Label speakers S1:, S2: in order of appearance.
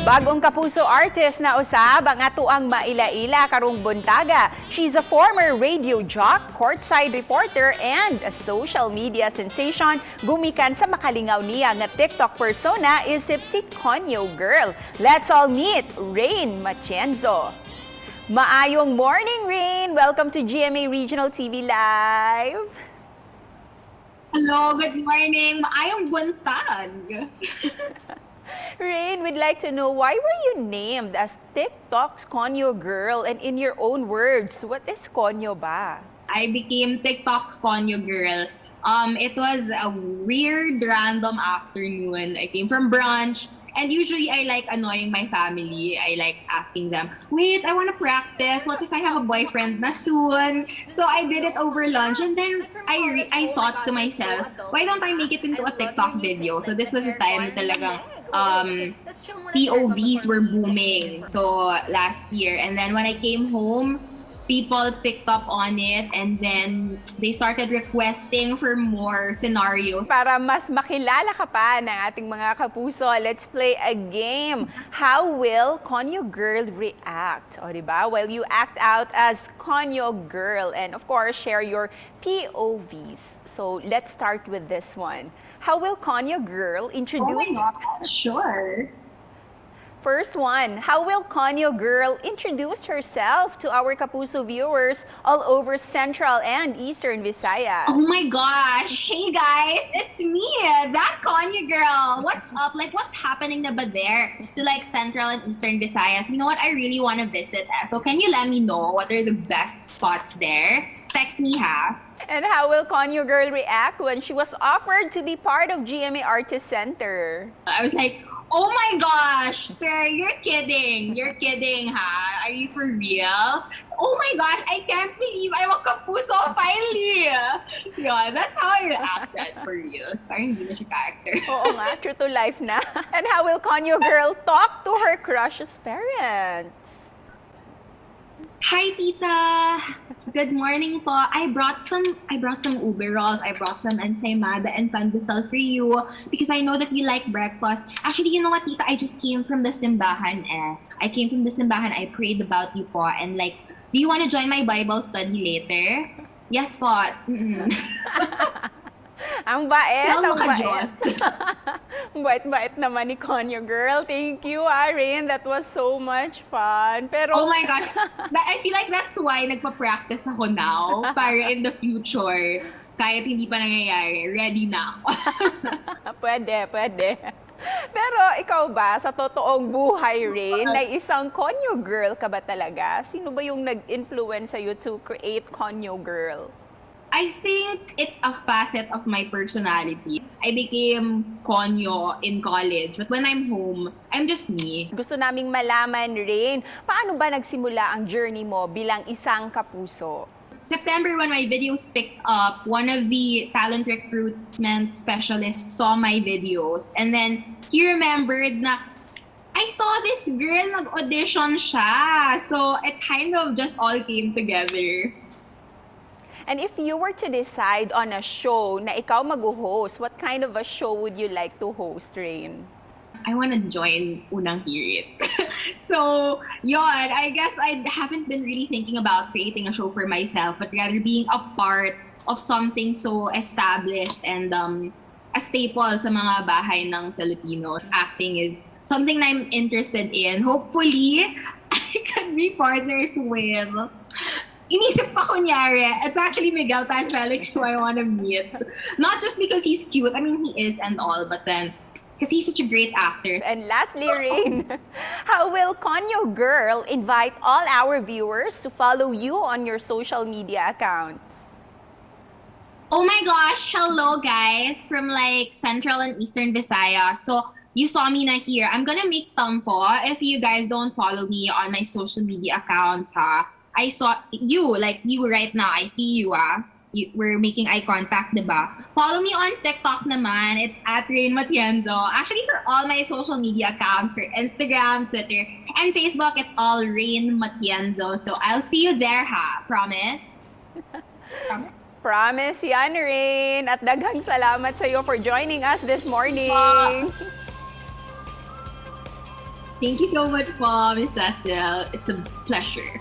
S1: Bagong kapuso artist na usab ang atuang maila-ila karong buntaga. She's a former radio jock, courtside reporter, and a social media sensation. Gumikan sa makalingaw niya nga TikTok persona isip si Conyo Girl. Let's all meet Rain Matienzo. Maayong morning, Rain! Welcome to GMA Regional TV Live.
S2: Hello, good morning. Maayong buntag.
S1: Rain, we'd like to know, why were you named as TikTok's Conyo Girl? And in your own words, what is Conyo ba?
S2: I became TikTok's Conyo Girl. It was a weird, random afternoon. I came from brunch. And usually, I like annoying my family. I like asking them, wait, I want to practice. What if I have a boyfriend na soon? So I did it over lunch. And then I thought to myself, why don't I make it into a TikTok video? So this was the time talagang POVs were booming. So last year. And then when I came home, people picked up on it, and then they started requesting for more scenarios.
S1: Para mas makilala ka pa ng ating mga kapuso, let's play a game. How will Conyo Girl react? O diba? Well, you act out as Conyo Girl and of course, share your POVs. So let's start with this one. How will Conyo Girl introduce...
S2: Oh my God, sure.
S1: First one, how will Conyo Girl introduce herself to our Kapuso viewers all over Central and Eastern Visayas?
S2: Oh my gosh! Hey guys, it's me, that Conyo Girl. What's up? Like, what's happening na ba there to like Central and Eastern Visayas? You know what? I really want to visit. So can you let me know what are the best spots there? Text me, ha?
S1: And how will Conyo Girl react when she was offered to be part of GMA Artist Center?
S2: I was like, oh my gosh, sir, you're kidding. You're kidding, ha? Are you for real? Oh my gosh, I can't believe I'm a kapuso finally. Yeah, that's how I reacted for real. Parang hindi na siya character.
S1: Oo nga, true to life na. And how will Conyo Girl talk to her crush's parents?
S2: Hi, tita. Good morning po. I brought some Uber rolls. I brought some ensaymada and pandesal for you because I know that you like breakfast. Actually, you know what, tita? I just came from the simbahan. I came from the simbahan. I prayed about you po. And like, do you want to join my Bible study later? Yes po.
S1: Ang bait, ang bait.
S2: Diyos.
S1: Ang bait-bait naman ni Conyo Girl. Thank you, Rain. That was so much fun. Pero,
S2: Oh my gosh. I feel like that's why nagpa-practice ako now para in the future, kahit hindi pa nangyayari, ready na ako.
S1: Pwede. Pero ikaw ba, sa totoong buhay, Rain, na isang Conyo Girl ka ba talaga? Sino ba yung nag-influence sa'yo to create Conyo Girl?
S2: I think it's a facet of my personality. I became Conyo in college, but when I'm home, I'm just me.
S1: Gusto naming malaman, Rain, paano ba nagsimula ang journey mo bilang isang kapuso?
S2: September, when my videos picked up, one of the talent recruitment specialists saw my videos, and then he remembered na I saw this girl, nag-audition siya. So it kind of just all came together.
S1: And if you were to decide on a show na ikaw mag-host, what kind of a show would you like to host, Rain?
S2: I want to join Unang Hirit. So, yon, I guess I haven't been really thinking about creating a show for myself, but rather being a part of something so established and a staple sa mga bahay ng Filipinos. Acting is something that I'm interested in. Hopefully, I can be partners with... Inisip pa kunyari, it's actually Miguel Tan Felix who I want to meet. Not just because he's cute, I mean, he is and all, but then, because he's such a great actor.
S1: And lastly, Rain, how will Conyo Girl invite all our viewers to follow you on your social media accounts?
S2: Oh my gosh, hello guys from like Central and Eastern Visayas. So, you saw me na here. I'm gonna make tampo if you guys don't follow me on my social media accounts, ha? I saw you, like you right now. I see you, we're making eye contact, diba? Follow me on TikTok naman. It's at Rain Matienzo. Actually, for all my social media accounts, for Instagram, Twitter, and Facebook, it's all Rain Matienzo. So I'll see you there, ha? Promise? Promise?
S1: Promise yan, Rain. At daghang salamat sa iyo for joining us this morning.
S2: Thank you so much po, Miss Cecil. It's a pleasure.